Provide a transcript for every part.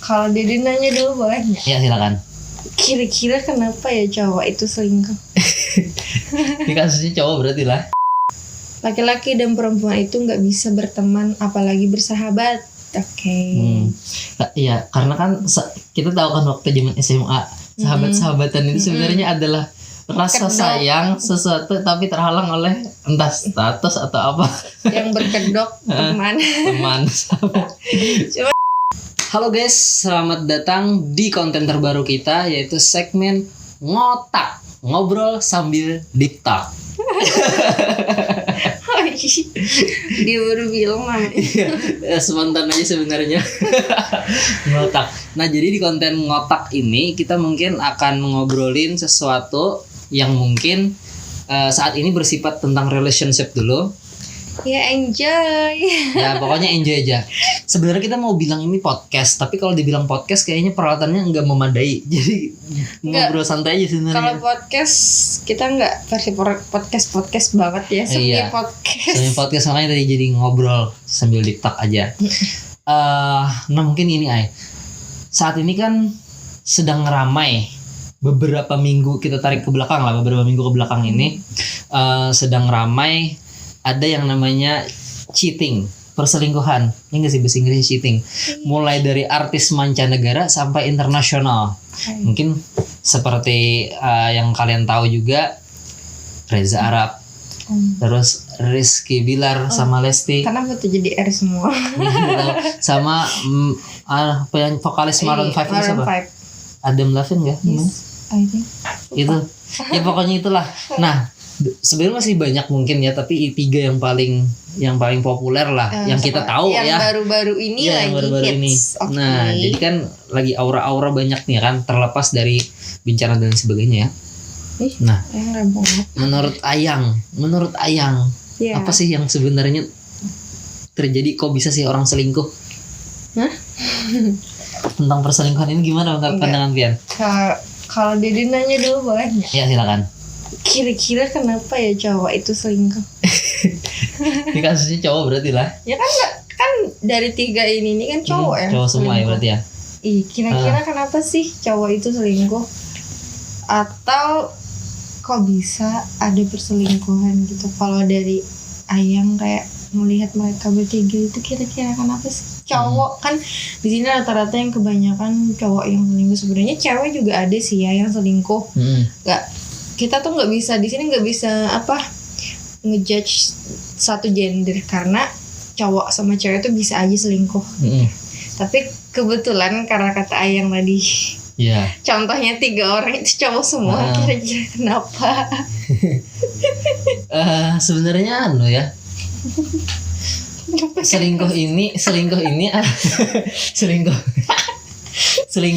Kalau Dede nanya dulu boleh nggak? Ya silakan. Kira-kira kenapa ya cowok itu selingkuh? Ini kasusnya cowok berarti lah. Laki-laki dan perempuan itu nggak bisa berteman, apalagi bersahabat. Oke. Iya, karena kan kita tahu kan waktu zaman SMA sahabat-sahabatan itu sebenarnya adalah rasa sayang sesuatu tapi terhalang oleh entah status atau apa. Yang berkedok teman. Teman sahabat. Halo guys, selamat datang di konten terbaru kita yaitu segmen ngotak, ngobrol sambil deep talk. Dia baru bilang namanya. Spontan aja sebenarnya. Ngotak. Nah, jadi di konten ngotak ini kita mungkin akan ngobrolin sesuatu yang mungkin saat ini bersifat tentang relationship dulu. Ya enjoy. Ya pokoknya enjoy aja. Sebenarnya kita mau bilang ini podcast, tapi kalau dibilang podcast kayaknya peralatannya nggak memadai. Jadi ngobrol santai aja sebenarnya. Kalau podcast kita nggak versi podcast banget ya, semi podcast. Semi podcast makanya tadi jadi ngobrol sambil diktak aja. Nah mungkin ini saat ini kan sedang ramai. Beberapa minggu kita tarik ke belakang lah, beberapa minggu ke belakang ini sedang ramai. Ada yang namanya cheating, perselingkuhan. Ini nggak sih bahasa Inggrisnya cheating. Mulai dari artis mancanegara sampai internasional. Mungkin seperti yang kalian tahu juga Reza Arab, terus Rizky Bilar sama Lesti. Kenapa tuh jadi R semua? Sama vokalis Maroon 5 itu siapa? Adam Levine nggak? Yes, I think. Itu, ya pokoknya itulah. Nah. Sebenarnya masih banyak mungkin ya, tapi 3 yang paling populer lah, yang kita tahu yang ya. baru-baru ini ya, lagi baru-baru hits. ini. Okay. Nah, jadi kan lagi aura-aura banyak nih kan, terlepas dari bencana dan sebagainya ya. Nah, menurut Ayang, apa sih yang sebenarnya terjadi? Kok bisa sih orang selingkuh? Tentang perselingkuhan ini gimana menurut pandangan kalian? Kalau Dede nanya dulu boleh nggak? Ya silakan. Kira-kira kenapa ya cowok itu selingkuh? Ini kasusnya cowok berarti lah. Ya kan dari 3 ini kan cowok ya. Cowok semua ya berarti ya. Kira-kira kenapa sih cowok itu selingkuh? Atau kok bisa ada perselingkuhan gitu? Kalau dari Ayang kayak melihat mereka bertiga itu kira-kira kenapa sih? Cowok kan di sini rata-rata yang kebanyakan cowok yang selingkuh. Sebenarnya cewek juga ada sih ya yang selingkuh. Kita tuh nggak bisa di sini nggak bisa ngejudge satu gender karena cowok sama cewek tuh bisa aja selingkuh. Tapi kebetulan karena kata Ayang tadi, contohnya 3 orang itu cowok semua. Kira-kira kenapa? Sebenarnya selingkuh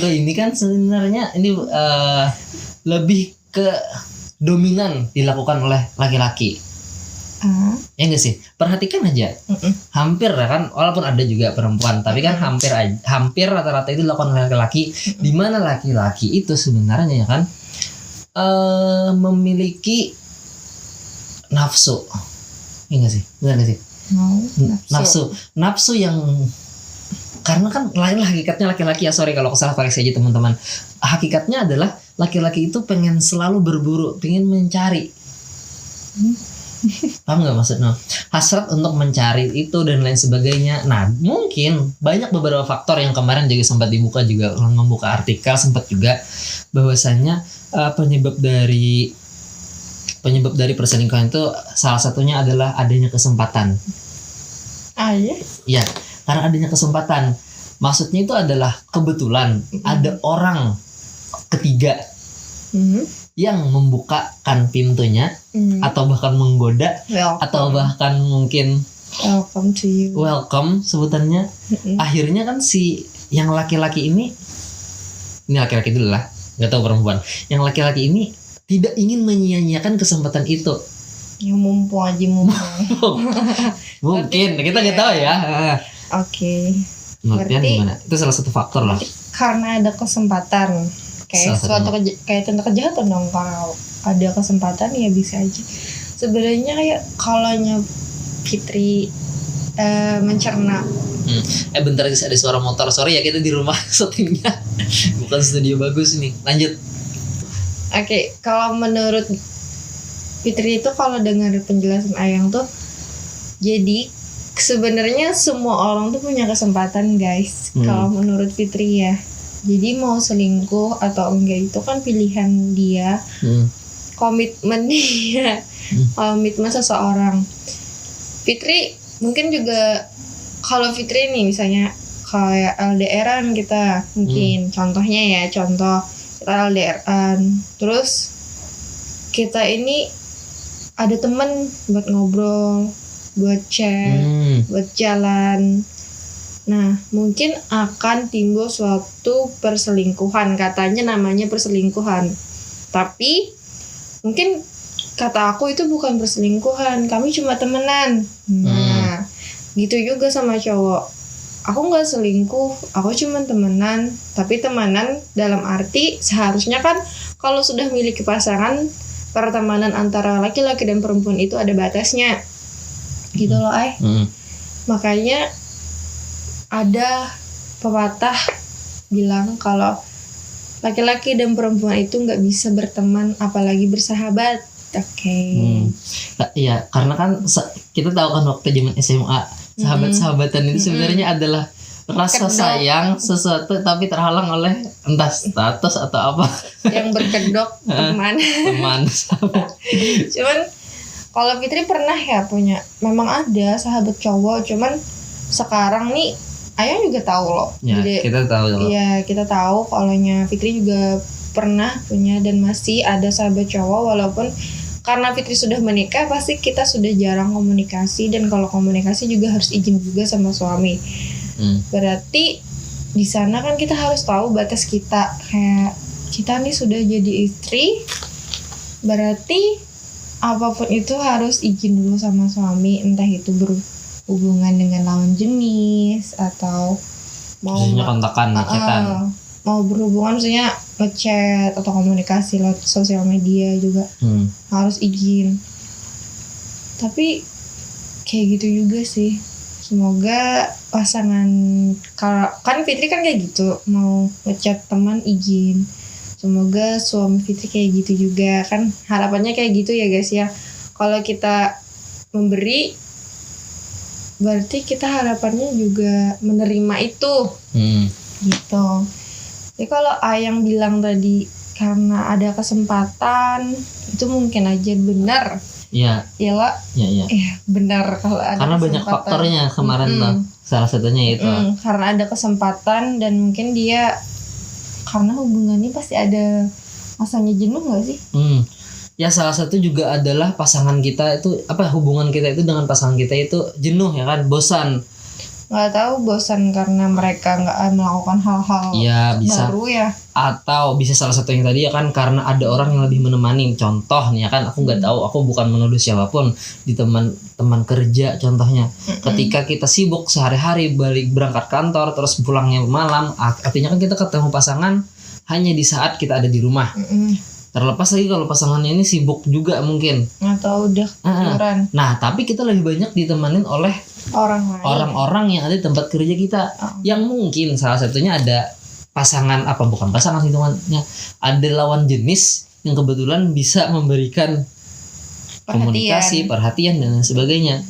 ini kan sebenarnya ini lebih ke dominan dilakukan oleh laki-laki. Ya enggak sih? Perhatikan aja. Hampir kan, walaupun ada juga perempuan, tapi kan hampir rata-rata itu dilakukan oleh laki-laki. Di mana laki-laki itu sebenarnya ya kan memiliki nafsu. Ya enggak sih? Benar enggak sih? Nafsu yang karena kan lain lah hakikatnya laki-laki ya, sorry kalau salah koreksi aja teman-teman. Hakikatnya adalah laki-laki itu pengen selalu berburu, pengen mencari. Paham gak maksudnya? Hasrat untuk mencari itu dan lain sebagainya. Nah mungkin banyak beberapa faktor yang kemarin juga sempat dibuka, juga membuka artikel sempat juga bahwasanya penyebab dari perselingkuhan itu salah satunya adalah adanya kesempatan. Iya, karena adanya kesempatan. Maksudnya itu adalah kebetulan ada orang ketiga yang membukakan pintunya atau bahkan menggoda atau bahkan mungkin welcome sebutannya. Akhirnya kan si yang laki-laki ini laki-laki dulu lah, nggak tahu perempuan. Yang laki-laki ini tidak ingin menyia-nyiakan kesempatan itu. Ya mumpung. Mungkin kita nggak tahu ya. Oke. Menurutnya gimana? Itu salah satu faktor lah. Karena ada kesempatan, kayak kayak contoh kejahatan dong. Kalau ada kesempatan ya bisa aja. Sebenarnya kayak kalaunya Fitri mencerna Bentar guys, ada suara motor. Sorry ya, kita di rumah syutingnya. Bukan studio bagus nih. Lanjut. Oke, kalau menurut Fitri itu kalau dengar penjelasan Ayang tuh, jadi sebenarnya semua orang tuh punya kesempatan guys. Kalau menurut Fitri ya, jadi mau selingkuh atau enggak itu kan pilihan dia, komitmen dia, komitmen seseorang. Fitri mungkin juga, kalau Fitri nih misalnya kayak LDRan kita mungkin, contohnya ya, contoh kita LDRan, terus kita ini ada temen buat ngobrol, buat chat, buat jalan. Nah, mungkin akan timbul suatu perselingkuhan, katanya namanya perselingkuhan. Tapi mungkin kata aku itu bukan perselingkuhan, kami cuma temenan. Nah, gitu juga sama cowok. Aku nggak selingkuh, aku cuma temenan. Tapi temenan dalam arti seharusnya kan kalau sudah miliki pasangan, pertemanan antara laki-laki dan perempuan itu ada batasnya. Gitu loh, Makanya ada pepatah bilang kalau laki-laki dan perempuan itu nggak bisa berteman apalagi bersahabat. Oke. Iya, karena kan kita tahu kan waktu zaman SMA sahabat-sahabatan itu sebenarnya adalah rasa sayang sesuatu tapi terhalang oleh entah status atau apa yang berkedok teman sahabat. Cuman kalau Fitri pernah ya punya, memang ada sahabat cowok, cuman sekarang nih Ayang juga tahu loh. Ya, jadi kita tahu loh. Iya, kita tahu kalaunya Fitri juga pernah punya dan masih ada sahabat cowok, walaupun karena Fitri sudah menikah pasti kita sudah jarang komunikasi, dan kalau komunikasi juga harus izin juga sama suami. Berarti di sana kan kita harus tahu batas kita, kayak kita nih sudah jadi istri, berarti apapun itu harus izin dulu sama suami, entah itu berhubungan dengan lawan jenis atau mau kontakan, chatan, mau berhubungan maksudnya ngechat atau komunikasi lewat sosial media juga harus izin. Tapi kayak gitu juga sih. Semoga pasangan, kan Fitri kan kayak gitu, mau ngechat teman izin. Semoga suami Fitri kayak gitu juga, kan harapannya kayak gitu ya guys ya. Kalau kita memberi, berarti kita harapannya juga menerima itu. Gitu. Jadi kalau Ayang bilang tadi karena ada kesempatan, itu mungkin aja benar. Iya. Iyalah. Iya. Benar kalau ada karena kesempatan. Banyak faktornya kemarin tuh. Salah satunya itu. Karena ada kesempatan, dan mungkin dia karena hubungannya pasti ada masanya jenuh nggak sih? Ya salah satu juga adalah pasangan kita itu hubungan kita itu dengan pasangan kita itu jenuh ya kan, bosan. Nggak tahu bosan karena mereka nggak melakukan hal-hal bisa. baru ya. Atau bisa salah satu yang tadi ya kan, karena ada orang yang lebih menemani. Contoh nih ya kan, aku nggak tahu, aku bukan menuduh siapapun, di teman kerja contohnya. Ketika kita sibuk sehari-hari berangkat kantor terus pulangnya malam, artinya kan kita ketemu pasangan hanya di saat kita ada di rumah. Terlepas lagi kalau pasangannya ini sibuk juga mungkin atau udah tiduran. Nah, tapi kita lebih banyak ditemanin oleh orang-orang yang ada di tempat kerja kita, yang mungkin salah satunya ada pasangan, bukan pasangan hitungannya, ada lawan jenis yang kebetulan bisa memberikan komunikasi, perhatian dan sebagainya.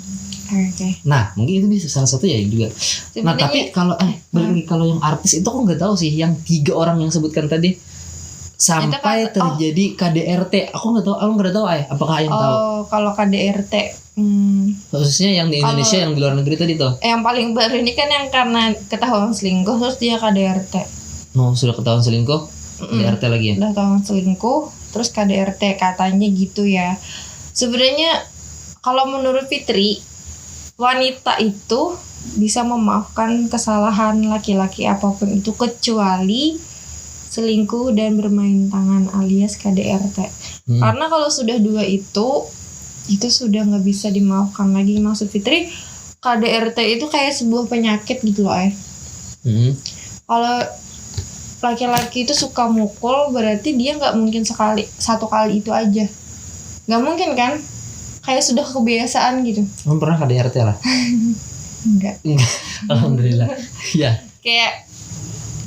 Nah, mungkin itu bisa salah satu ya juga. Sebenarnya, nah, tapi kalau balik lagi, kalau yang artis itu aku nggak tahu sih, yang 3 orang yang sebutkan tadi sampai terjadi KDRT. Aku nggak tahu, apakah yang tahu? Kalau KDRT, khususnya yang di Indonesia, yang di luar negeri tadi tuh. Yang paling baru ini kan yang karena ketahuan selingkuh terus dia KDRT. Sudah ketahuan selingkuh, KDRT lagi ya? Udah ketahuan selingkuh, terus KDRT katanya gitu ya. Sebenarnya kalau menurut Fitri, wanita itu bisa memaafkan kesalahan laki-laki apapun itu kecuali selingkuh dan bermain tangan alias KDRT. Karena kalau sudah 2 itu sudah nggak bisa dimaafkan lagi. Maksud Fitri, KDRT itu kayak sebuah penyakit gitu loh. Kalau laki-laki itu suka mukul, berarti dia nggak mungkin satu kali itu aja, nggak mungkin kan, kayak sudah kebiasaan gitu. Pernah KDRT lah? Enggak. Alhamdulillah. Ya.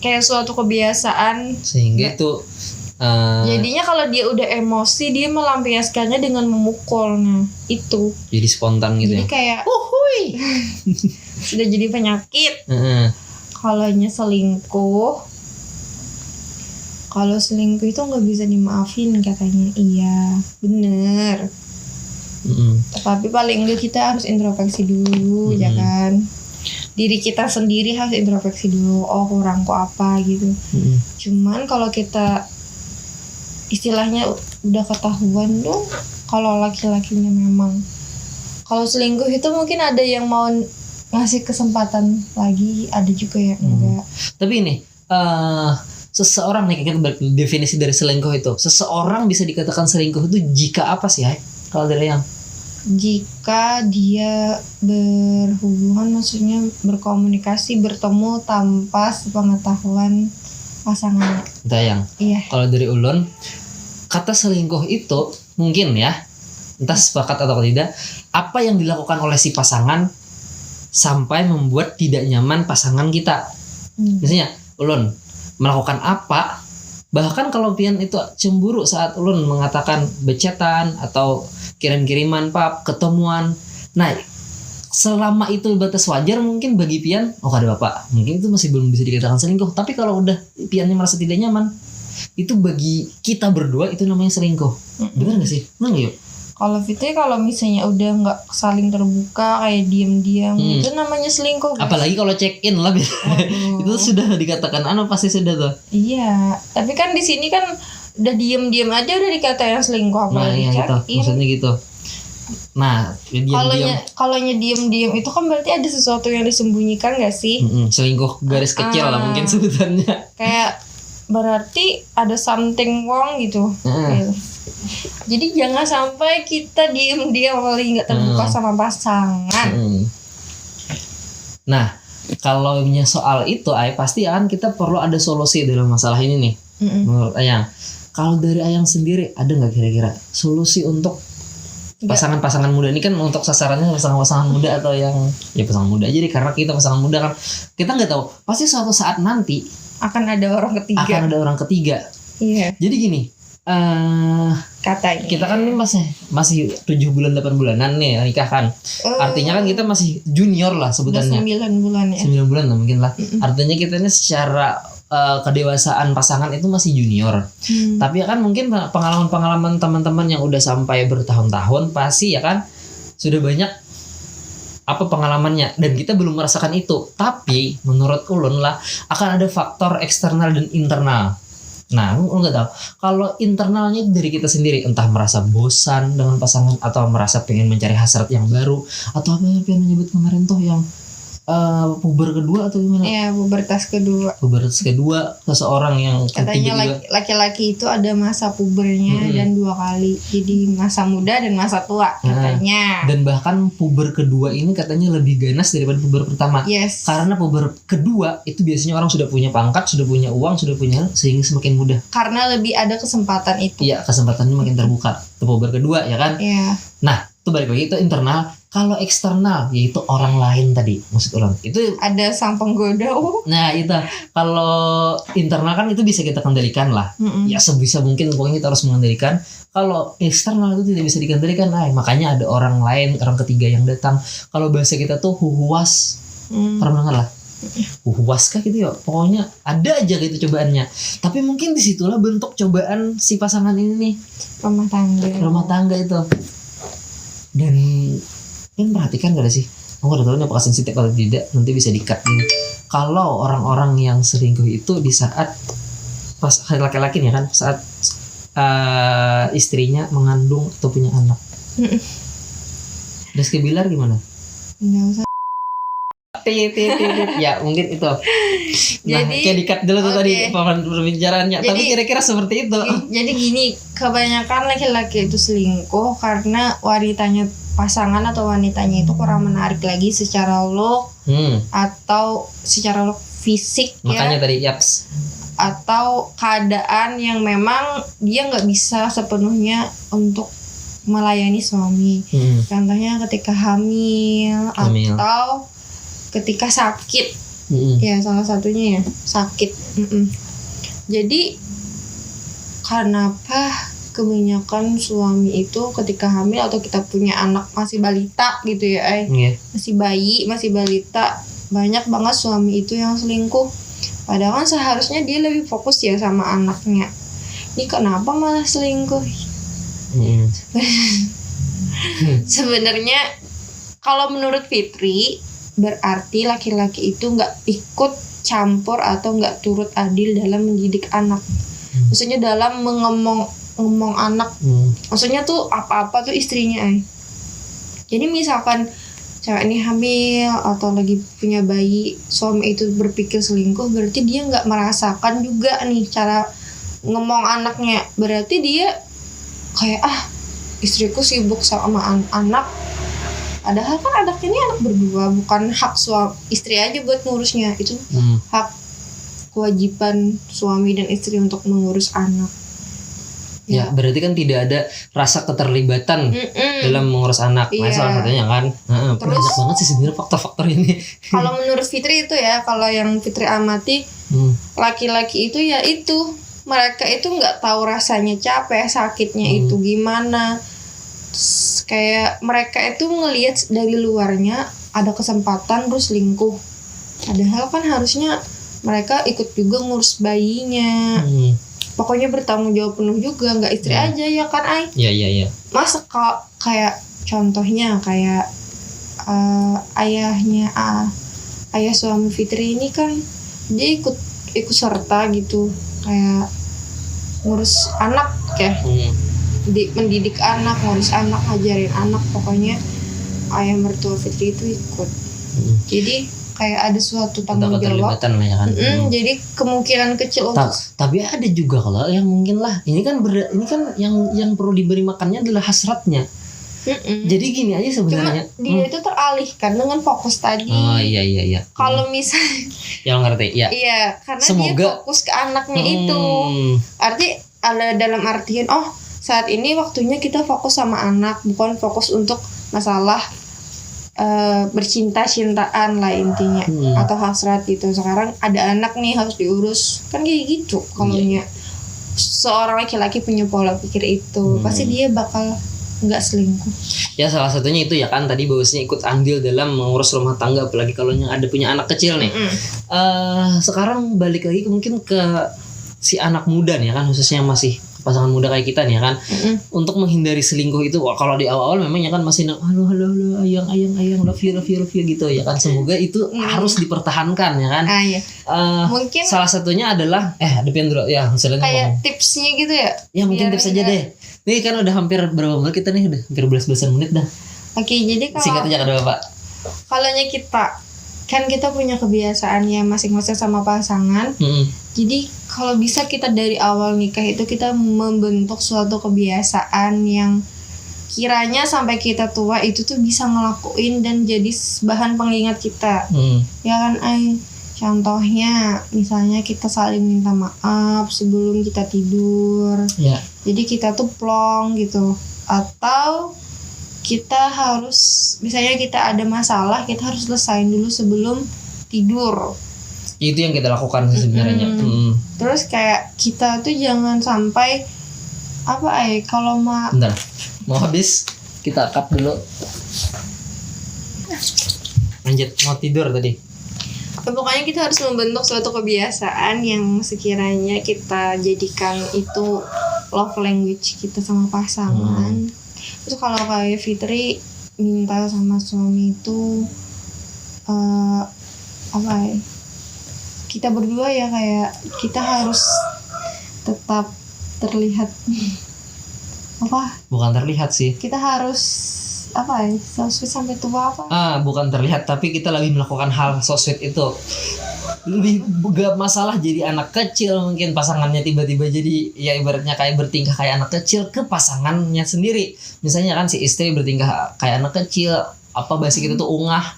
Kayak suatu kebiasaan. Sehingga itu Jadinya kalau dia udah emosi, dia melampiaskannya dengan memukul. Nah, itu. Jadi spontan gitu. Jadi kayak sudah jadi penyakit. Kalau selingkuh itu nggak bisa dimaafin katanya. Iya, bener. Tapi paling enggak kita harus introspeksi dulu, ya kan. Diri kita sendiri harus introspeksi dulu. Oh, kurangku apa gitu. Cuman kalau kita istilahnya udah ketahuan dong, kalau laki-lakinya memang kalau selingkuh itu mungkin ada yang mau ngasih kesempatan lagi, ada juga yang enggak. Tapi ini seseorang nih, kita definisi dari selingkuh itu, seseorang bisa dikatakan selingkuh itu jika apa sih, kalau dari yang jika dia berhubungan, maksudnya berkomunikasi, bertemu tanpa sepengetahuan pasangannya. Dayang. Iya. Kalau dari ulun, kata selingkuh itu mungkin ya, entah sepakat atau tidak, apa yang dilakukan oleh si pasangan sampai membuat tidak nyaman pasangan kita. Misalnya ulun melakukan apa, bahkan kalau pian itu cemburu saat ulun mengatakan becetan atau kirim-kiriman pap, ketemuan. Nah, selama itu batas wajar, mungkin bagi pian, oh ada bapak, mungkin itu masih belum bisa dikatakan selingkuh. Tapi kalau udah piannya merasa tidak nyaman, itu bagi kita berdua itu namanya selingkuh. Benar nggak sih? Benar nggak yuk? Kalau Fitri, kalau misalnya udah nggak saling terbuka, kayak diam-diam, itu namanya selingkuh, guys. Apalagi kalau check in lah, itu sudah dikatakan pasti sudah tuh. Iya, tapi kan di sini kan udah diem-diem aja udah dikatain selingkuh, apalagi check in. Gitu. Maksudnya gitu. Nah, kalau diem-diem itu kan berarti ada sesuatu yang disembunyikan gak sih? Selingkuh garis kecil lah mungkin sebutannya. Kayak berarti ada something wrong gitu. Gitu. Jadi jangan sampai kita diem-diem apalagi nggak terbuka sama pasangan. Nah, kalau soal itu, pasti kita perlu ada solusi dalam masalah ini nih. Menurut Ayang, kalau dari Ayang sendiri ada nggak kira-kira solusi untuk pasangan-pasangan muda ini? Kan untuk sasarannya pasangan-pasangan muda atau yang ya pasangan muda aja deh, karena kita pasangan muda kan kita nggak tahu pasti suatu saat nanti akan ada orang ketiga. Iya. Jadi gini, katanya kita kan ini masih 7 bulan 8 bulanan nih nikah kan. Artinya kan kita masih junior lah sebutannya. 9 bulan ya. 9 bulan lah mungkin lah. Artinya kita ini secara kedewasaan pasangan itu masih junior. Tapi kan mungkin pengalaman-pengalaman teman-teman yang udah sampai bertahun-tahun pasti ya kan sudah banyak pengalamannya, dan kita belum merasakan itu. Tapi menurut ulun lah akan ada faktor eksternal dan internal. Nah, lu nggak tahu kalau internalnya dari kita sendiri, entah merasa bosan dengan pasangan atau merasa pengen mencari hasrat yang baru, atau apa yang pengen menyebut kemarin tuh yang puber kedua atau gimana? Iya, pubertas kedua. Pubertas kedua seseorang yang katanya laki-laki itu ada masa pubernya dan 2 kali. Jadi masa muda dan masa tua katanya. Dan bahkan puber kedua ini katanya lebih ganas daripada puber pertama. Yes. Karena puber kedua itu biasanya orang sudah punya pangkat, sudah punya uang, sudah punya, sehingga semakin mudah. Karena lebih ada kesempatan itu. Iya, kesempatannya makin terbuka. Itu puber kedua ya kan? Iya. Nah, itu balik lagi, itu internal. Kalau eksternal, yaitu orang lain tadi, maksud orang itu ada sang penggoda. Nah itu, kalau internal kan itu bisa kita kendalikan lah. Ya sebisa mungkin pokoknya kita harus mengendalikan. Kalau eksternal itu tidak bisa dikendalikan, makanya ada orang lain, orang ketiga yang datang. Kalau bahasa kita tuh huhuas, pernah dengar lah? Huhuas kah gitu ya? Pokoknya ada aja gitu cobaannya. Tapi mungkin disitulah bentuk cobaan si pasangan ini nih. Rumah tangga itu. Dan kan perhatikan gak ada sih, aku udah tahu ini apakah sensitif atau tidak, nanti bisa di-cut ini. Kalau orang-orang yang selingkuh itu di saat pas laki-laki ya kan, saat istrinya mengandung atau punya anak. Rizky Bilar gimana? Nggak usah. Ya mungkin itu. Nah, jadi kayak di-cut dulu tuh tadi perbincangannya. Tapi kira-kira seperti itu. Jadi gini, kebanyakan laki-laki itu selingkuh karena pasangan atau wanitanya itu kurang menarik lagi secara look atau secara look fisik. Makanya tadi yaps. Atau keadaan yang memang dia nggak bisa sepenuhnya untuk melayani suami. Contohnya ketika hamil atau ketika sakit. Ya salah satunya ya sakit. Jadi kenapa kebanyakan suami itu ketika hamil atau kita punya anak masih balita gitu ya, masih bayi, masih balita, banyak banget suami itu yang selingkuh. Padahal kan seharusnya dia lebih fokus ya sama anaknya. Ini kenapa malah selingkuh? Sebenarnya kalau menurut Fitri berarti laki-laki itu nggak ikut campur atau nggak turut adil dalam mendidik anak. Maksudnya dalam ngomong anak. Maksudnya tuh apa-apa tuh istrinya. Jadi misalkan cewek ini hamil atau lagi punya bayi, suami itu berpikir selingkuh, berarti dia nggak merasakan juga nih cara ngomong anaknya. Berarti dia kayak istriku sibuk sama anak. Padahal kan anak ini anak berdua, bukan hak istri aja buat ngurusnya. Itu hak kewajiban suami dan istri untuk mengurus anak. Ya, berarti kan tidak ada rasa keterlibatan dalam mengurus anak. Nah, salah satunya kan. Terus, banyak banget sih sebenarnya faktor-faktor ini. Kalau menurut Fitri itu ya, kalau yang Fitri amati, laki-laki itu ya itu, mereka itu nggak tahu rasanya capek, sakitnya itu gimana. Kayak mereka itu ngelihat dari luarnya ada kesempatan terus selingkuh. Padahal kan harusnya mereka ikut juga ngurus bayinya. Pokoknya bertanggung jawab penuh juga, nggak istri aja ya kan, Iya. Masa kayak contohnya kayak ayah suami Fitri ini kan dia ikut serta gitu, kayak ngurus anak ya, mendidik anak, ngurus anak, ngajarin anak, pokoknya ayah mertua Fitri itu ikut. Jadi kayak ada suatu tanggung jawab lah ya kan. Jadi kemungkinan kecil untuk tapi ada juga kalau yang mungkin lah ini kan yang perlu diberi makannya adalah hasratnya. Jadi gini aja sebenarnya. Dia itu teralihkan dengan fokus tadi. Oh iya. Kalau misalnya yang ngerti ya. Iya, karena semoga dia fokus ke anaknya itu. Arti ada dalam artian saat ini waktunya kita fokus sama anak, bukan fokus untuk masalah bercinta-cintaan lah intinya, atau hasrat gitu. Sekarang ada anak nih harus diurus, kan kayak gitu. Kalau seorang laki-laki punya pola pikir itu, pasti dia bakal nggak selingkuh. Ya salah satunya itu ya kan tadi bahwasanya ikut andil dalam mengurus rumah tangga, apalagi kalau yang ada punya anak kecil nih. Sekarang balik lagi mungkin ke si anak muda nih ya kan, khususnya yang masih pasangan muda kayak kita nih ya kan, untuk menghindari selingkuh itu. Kalau di awal-awal memang ya kan masih halo ayang love you gitu ya kan. Semoga itu harus dipertahankan ya kan. Mungkin salah satunya adalah ada Pendro ya misalnya kayak tipsnya gitu ya. Ya mungkin tips aja deh. Nih kan udah hampir berapa menit kita nih, udah hampir belasan menit dah. Oke, jadi kalau singkat aja ke Bapak. Kalau kita punya kebiasaan ya masing-masing sama pasangan. Jadi kalau bisa kita dari awal nikah itu kita membentuk suatu kebiasaan yang kiranya sampai kita tua itu tuh bisa ngelakuin dan jadi bahan pengingat kita. Ya kan, contohnya misalnya kita saling minta maaf sebelum kita tidur. Jadi kita tuh plong gitu. Atau kita harus, misalnya kita ada masalah, kita harus selesain dulu sebelum tidur. Itu yang kita lakukan sebenarnya. Terus kayak kita tuh jangan sampai kalau bentar, mau habis kita cut dulu. Lanjut, mau tidur tadi. Pokoknya kita harus membentuk suatu kebiasaan yang sekiranya kita jadikan itu love language kita sama pasangan. Terus kalau kayak Fitri minta sama suami itu kita berdua ya kayak kita harus tetap terlihat bukan terlihat sih, kita harus so sweet sampai tua bukan terlihat, tapi kita lebih melakukan hal so sweet itu. Lebih gak masalah jadi anak kecil, mungkin pasangannya tiba-tiba jadi ya ibaratnya kayak bertingkah kayak anak kecil ke pasangannya sendiri. Misalnya kan si istri bertingkah kayak anak kecil, bahasa kita tuh ungah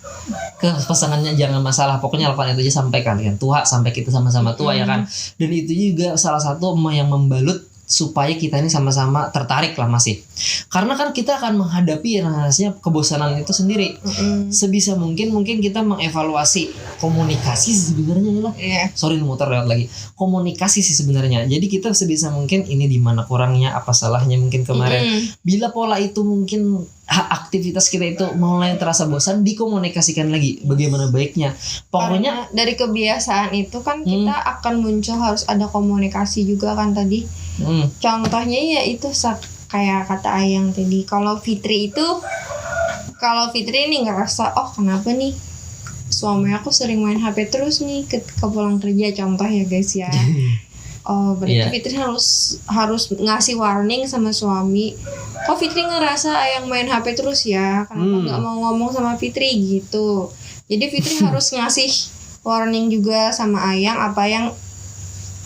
ke pasangannya, jangan masalah, pokoknya lakukan itu aja sampai kalian tua, sampai kita sama-sama tua ya kan. Dan itu juga salah satu yang membalut supaya kita ini sama-sama tertarik lah masih. Karena kan kita akan menghadapi yang rasanya kebosanan itu sendiri. Sebisa mungkin kita mengevaluasi komunikasi sebenarnya lah. Sorry motor lewat lagi. Komunikasi sih sebenarnya. Jadi kita sebisa mungkin ini di mana kurangnya, apa salahnya mungkin kemarin. Bila pola itu mungkin aktivitas kita itu mulai terasa bosan, dikomunikasikan lagi bagaimana baiknya. Pokoknya karena dari kebiasaan itu kan kita akan muncul harus ada komunikasi juga kan tadi. Contohnya ya itu kayak kata Ayang tadi, kalau Fitri ini ngerasa oh kenapa nih suami aku sering main HP terus nih ketika pulang kerja, contoh ya guys ya. Oh berarti Fitri harus ngasih warning sama suami. Kok Fitri ngerasa Ayang main HP terus ya, kenapa nggak mau ngomong sama Fitri gitu. Jadi Fitri harus ngasih warning juga sama Ayang apa yang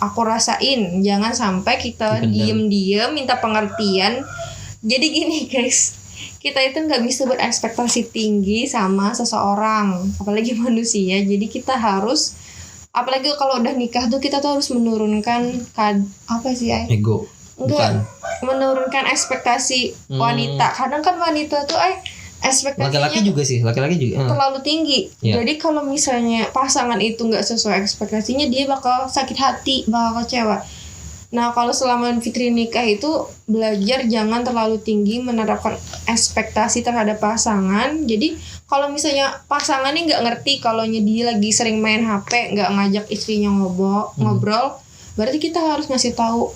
aku rasain. Jangan sampai kita diem-diem minta pengertian. Jadi gini guys, kita itu nggak bisa berekspektasi tinggi sama seseorang, apalagi manusia. Jadi kita harus, apalagi kalau udah nikah tuh kita tuh harus menurunkan ego. Enggak, menurunkan ekspektasi wanita. Kadang kan wanita tuh ekspektasinya laki-laki juga terlalu tinggi. Jadi kalau misalnya pasangan itu nggak sesuai ekspektasinya, dia bakal sakit hati, bakal kecewa. Nah kalau selama Fitri nikah itu belajar jangan terlalu tinggi menerapkan ekspektasi terhadap pasangan. Jadi kalau misalnya pasangannya nggak ngerti kalau dia lagi sering main HP, nggak ngajak istrinya ngobrol, berarti kita harus ngasih tahu,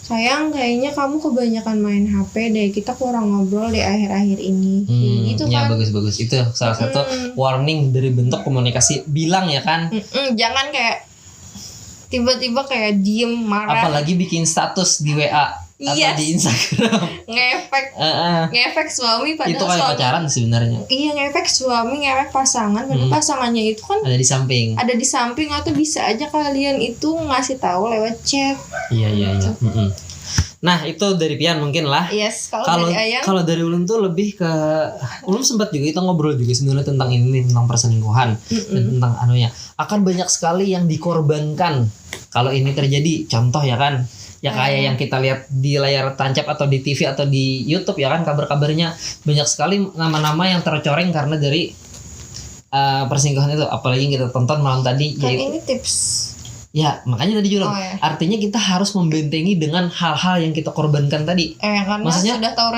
sayang kayaknya kamu kebanyakan main HP deh, kita kurang ngobrol di akhir-akhir ini. Gitu kan. Ya bagus. Itu salah satu warning dari bentuk komunikasi. Bilang ya kan. Jangan kayak tiba-tiba kayak diem marah. Apalagi bikin status di WA atau di Instagram. Ngefek suami padahal itu kayak pacaran sebenarnya. Iya, ngefek suami, ngefek pasangan, padahal pasangannya itu kan ada di samping atau bisa aja kalian itu ngasih tahu lewat chat. Iya. Nah itu dari Pian mungkin lah. Yes. Kalau dari Ulun tuh lebih ke Ulun sempat juga kita ngobrol juga sebenarnya tentang ini, tentang perselingkuhan dan tentang akan banyak sekali yang dikorbankan kalau ini terjadi. Contoh ya kan, ya kayak yang kita lihat di layar tancap atau di TV atau di YouTube ya kan, kabar-kabarnya banyak sekali nama-nama yang tercoreng karena dari perselingkuhan itu. Apalagi yang kita tonton malam tadi kan ini tips. Ya makanya tadi juga artinya kita harus membentengi dengan hal-hal yang kita korbankan tadi. Karena maksudnya sudah tahu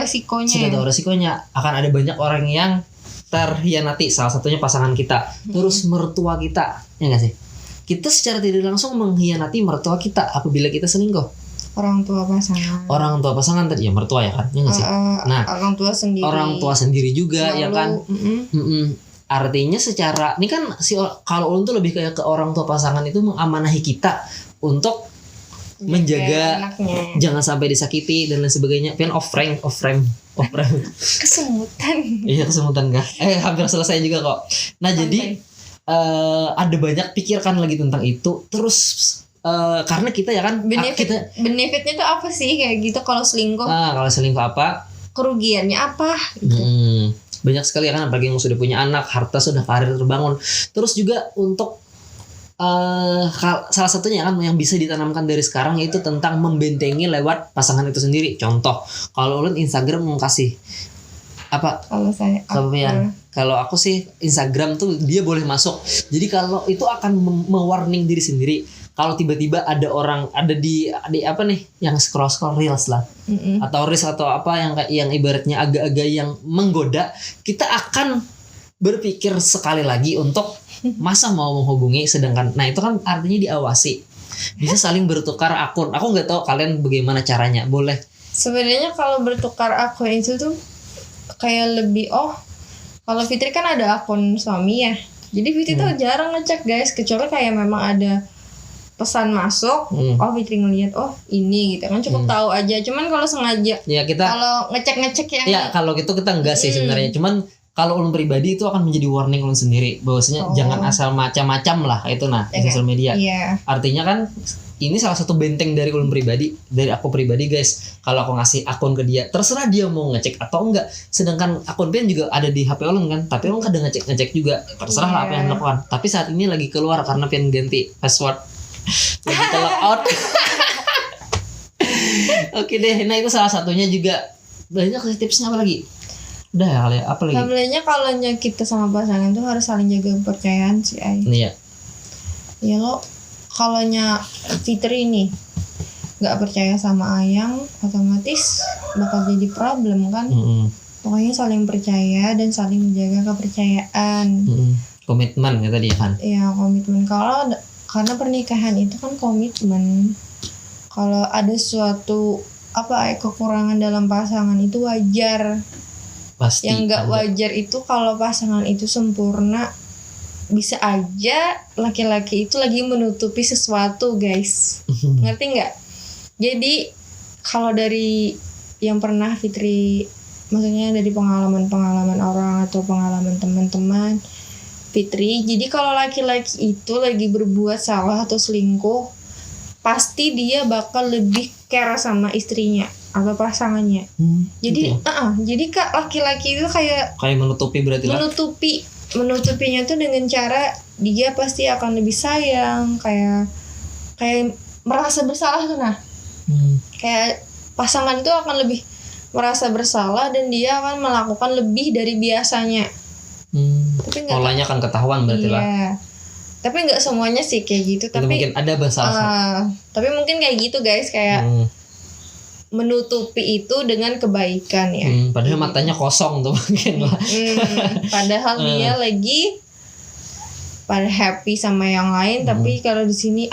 resikonya. Akan ada banyak orang yang terhianati, salah satunya pasangan kita, terus mertua kita, ya nggak sih? Kita secara tidak langsung mengkhianati mertua kita apabila kita selingkuh. Orang tua pasangan tadi ya mertua ya kan, ya nggak sih? Nah orang tua sendiri juga ya kan. Artinya secara ini kan kalau Ulun tuh lebih kayak ke orang tua pasangan itu mengamanahi kita untuk menjaga anaknya, jangan sampai disakiti dan lain sebagainya. Pian off frame kesemutan. Iya kesemutan kah? Hampir selesai juga kok. Nah jadi ada banyak pikirkan lagi tentang itu. Terus karena kita ya kan benefitnya tuh apa sih kayak gitu kalau selingkuh? Kalau selingkuh apa? Kerugiannya apa? Gitu. Banyak sekali ya kan, apalagi yang sudah punya anak, harta sudah, karir terbangun. Terus juga untuk salah satunya kan yang bisa ditanamkan dari sekarang yaitu tentang membentengi lewat pasangan itu sendiri. Contoh, kalau Ulun Instagram mau kasih apa? Kalau aku sih Instagram tuh dia boleh masuk. Jadi kalau itu akan mewarning diri sendiri. Kalau tiba-tiba ada orang ada di apa nih yang scroll reels lah, atau reels atau apa yang ibaratnya agak-agak yang menggoda, kita akan berpikir sekali lagi untuk masa mau menghubungi. Sedangkan nah itu kan artinya diawasi, bisa saling bertukar akun. Aku nggak tahu kalian bagaimana caranya. Boleh sebenarnya kalau bertukar akun itu tuh kayak lebih kalau Fitri kan ada akun suami ya, jadi Fitri tuh jarang ngecek guys, kecuali kayak memang ada pesan masuk, Fitri ngelihat ini gitu kan, cukup tahu aja. Cuman kalau sengaja ya kita kalau ngecek yang ya kalau gitu kita enggak sih sebenarnya. Cuman kalau Ulun pribadi itu akan menjadi warning Ulun sendiri bahwasanya jangan asal macam-macam lah itu di sosial media. Artinya kan ini salah satu benteng dari Ulun pribadi, dari aku pribadi guys. Kalau aku ngasih akun ke dia, terserah dia mau ngecek atau enggak. Sedangkan akun Pian juga ada di HP Ulun kan, tapi Ulun kadang ngecek juga. Terserah lah apa yang dilakukan. Tapi saat ini lagi keluar karena Pian ganti password. Lagi ke logout. Oke deh, nah itu salah satunya juga. Banyak sih tipsnya apa lagi? Udah ya kali ya, apa lagi? Sebenarnya kalau kita sama pasangan tuh harus saling jaga kepercayaan sih, Ay. Iya. Ya lo kalau Fitri nih nggak percaya sama Ayang, otomatis bakal jadi problem kan. Pokoknya saling percaya dan saling menjaga kepercayaan. Komitmen ya tadi kan. Iya, komitmen. Karena pernikahan itu kan komitmen. Kalau ada suatu kekurangan dalam pasangan itu wajar. Pasti. Yang nggak wajar itu kalau pasangan itu sempurna, bisa aja laki-laki itu lagi menutupi sesuatu, guys. Ngerti nggak? Jadi kalau dari yang pernah Fitri, maksudnya dari pengalaman orang atau pengalaman teman-teman Fitri, jadi kalau laki-laki itu lagi berbuat salah atau selingkuh, pasti dia bakal lebih care sama istrinya atau pasangannya. Jadi gitu ya? Jadi kak laki-laki itu kayak menutupi berarti lah. Menutupinya tuh dengan cara dia pasti akan lebih sayang, kayak merasa bersalah tuh kayak pasangan itu akan lebih merasa bersalah dan dia akan melakukan lebih dari biasanya. Tapi polanya akan ketahuan berarti lah. Tapi nggak semuanya sih kayak gitu. Itu tapi mungkin ada masalah. Tapi mungkin kayak gitu guys, kayak menutupi itu dengan kebaikan ya. Padahal matanya kosong tuh mungkin lah. Padahal dia lagi pada happy sama yang lain, tapi kalau di sini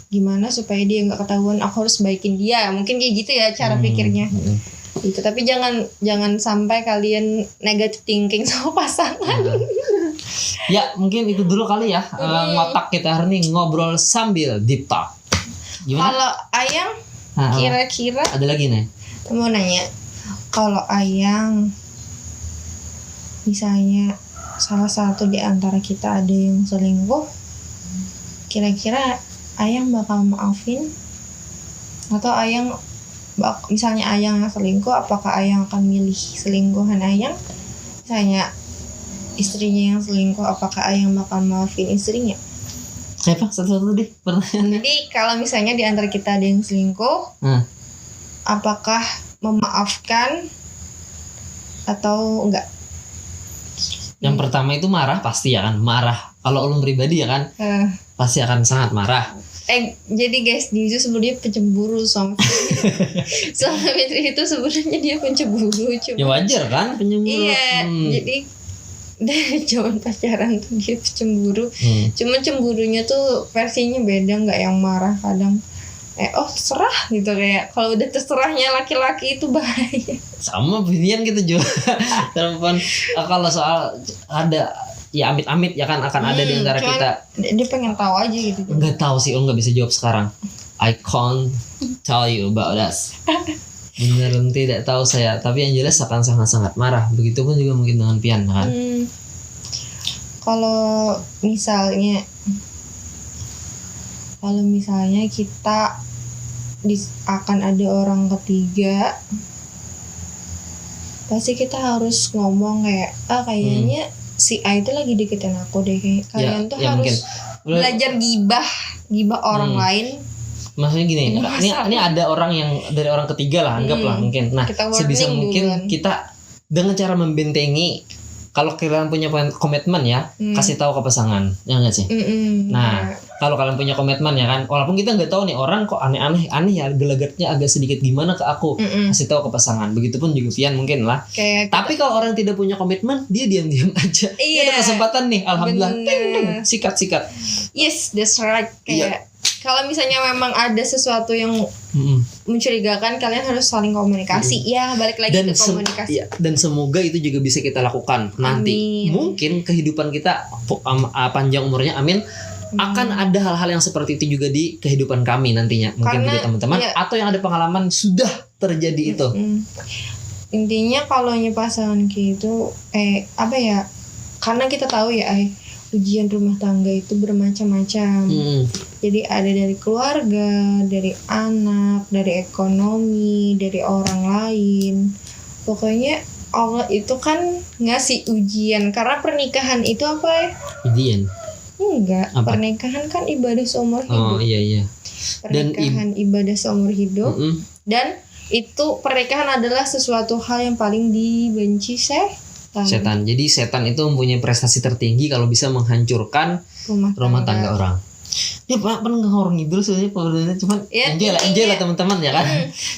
gimana supaya dia nggak ketahuan, aku harus baikin dia. Mungkin kayak gitu ya cara pikirnya. Gitu. Tapi jangan sampai kalian negative thinking sama pasangan. Ya mungkin itu dulu kali ya. Ngotak kita hari ini ngobrol sambil deep talk. Gimana? Kalau Ayang kira-kira ada lagi nih. Mau nanya, kalau Ayang misalnya salah satu di antara kita ada yang selingkuh, kira-kira Ayang bakal maafin? Atau Ayang misalnya Ayang yang selingkuh, apakah Ayang akan milih selingkuhan Ayang? Misalnya istrinya yang selingkuh, apakah Ayang bakal maafin istrinya? Siapa? Satu-satu deh pertanyaannya. Jadi kalau misalnya di antara kita ada yang selingkuh, apakah memaafkan atau enggak? Yang pertama itu marah pasti ya kan, marah. Kalau ulun pribadi ya kan, pasti akan sangat marah. Jadi guys, dia itu sebenarnya pencemburu sama Fitri itu sebenarnya dia pencemburu. Ya wajar kan pencemburu. Iya, jadi dari zaman pacaran tuh dia cemburu. Cuma cemburunya tuh versinya beda, nggak yang marah kadang. Terserah gitu, kayak kalau udah terserahnya laki-laki itu bahaya. Sama beginian gitu juga. Telepon kalau soal ada ya amit-amit ya kan akan ada di antara kita. Dia pengen tahu aja gitu. Nggak tahu sih, nggak bisa jawab sekarang. I can't tell you about that. Beneran tidak tahu saya, tapi yang jelas akan sangat-sangat marah. Begitupun juga mungkin dengan Pian kan. Kalau misalnya kita akan ada orang ketiga, pasti kita harus ngomong kayak kayaknya si A itu lagi deketin aku deh, kayak kalian tuh harus belajar gibah orang lain. Maksudnya gini, ini ada orang yang dari orang ketiga lah, anggaplah mungkin. Nah, sebisa mungkin kita dengan cara membentengi, kalau kalian punya komitmen ya, kasih tahu ke pasangan, ya nggak sih? Nah, kalau kalian punya komitmen ya kan, walaupun kita nggak tahu nih orang kok aneh ya, gelagatnya agak sedikit gimana ke aku, kasih tahu ke pasangan. Begitupun juga Pian mungkin lah. Tapi kalau orang tidak punya komitmen, dia diam-diam aja. Ada kesempatan nih, alhamdulillah, sikat. Yes, that's right. Kayak kalau misalnya memang ada sesuatu yang mencurigakan, kalian harus saling komunikasi. Ya, balik lagi ke komunikasi. Dan semoga itu juga bisa kita lakukan nanti. Mungkin kehidupan kita panjang umurnya, amin. Akan ada hal-hal yang seperti itu juga di kehidupan kami nantinya. Mungkin juga teman-teman atau yang ada pengalaman sudah terjadi itu. Intinya kalau pasangan gitu karena kita tahu ya ujian rumah tangga itu bermacam-macam. Jadi ada dari keluarga, dari anak, dari ekonomi, dari orang lain. Pokoknya Allah itu kan ngasih ujian. Karena pernikahan itu Ujian? Enggak, pernikahan kan ibadah seumur hidup. Oh iya. Dan Pernikahan ibadah seumur hidup. Mm-mm. Dan itu pernikahan adalah sesuatu hal yang paling dibenci Setan. Jadi setan itu mempunyai prestasi tertinggi kalau bisa menghancurkan rumah tangga orang. Ya Pak, penengah orang ngidul sebenarnya cuman Ya, enjoy lah teman-teman ya kan.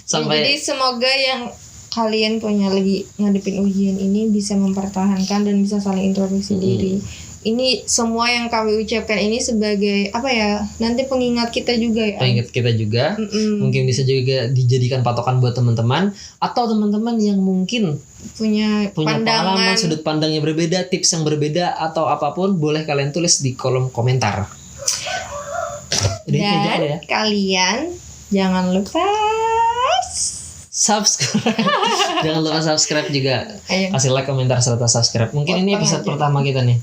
Jadi semoga yang kalian punya lagi ngadepin ujian ini bisa mempertahankan dan bisa saling introspeksi diri. Ini semua yang kami ucapkan ini sebagai apa ya? Nanti pengingat kita juga ya. Pengingat kita juga. Mungkin bisa juga dijadikan patokan buat teman-teman atau teman-teman yang mungkin punya pengalaman, pandangan, sudut pandang yang berbeda, tips yang berbeda atau apapun, boleh kalian tulis di kolom komentar. Udah itu aja dan ya. kalian jangan lupa Subscribe. Jangan lupa subscribe juga. Ayo. Kasih like, komentar serta subscribe. Mungkin ini episode pertama kita nih.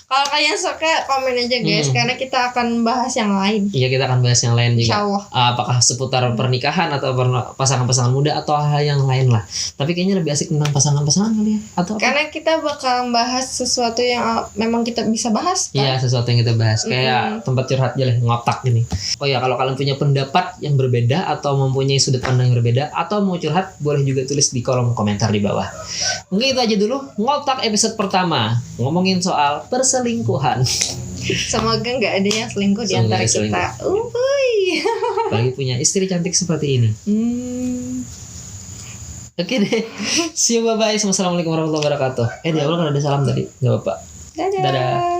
Kalau kalian suka komen aja guys, karena kita akan bahas yang lain. Iya, kita akan bahas yang lain juga. Insyaallah. Apakah seputar pernikahan atau pasangan-pasangan muda atau hal yang lain lah. Tapi kayaknya lebih asik tentang pasangan-pasangan kali ya. Atau apa? Karena kita bakal bahas sesuatu yang memang kita bisa bahas. Iya, sesuatu yang kita bahas. Kayak tempat curhat aja lah, ngotak gini. Oh ya, kalau kalian punya pendapat yang berbeda atau mempunyai sudut pandang yang berbeda atau mau curhat, boleh juga tulis di kolom komentar di bawah. Mungkin itu aja dulu ngotak episode pertama, ngomongin soal perselingkuhan. Semoga nggak ada yang selingkuh di antara kita. Apalagi punya istri cantik seperti ini. Oke deh. See you, bye bye. Assalamualaikum warahmatullahi wabarakatuh. Di awal kan ada salam tadi. Gak apa-apa. Dadah. Dadah.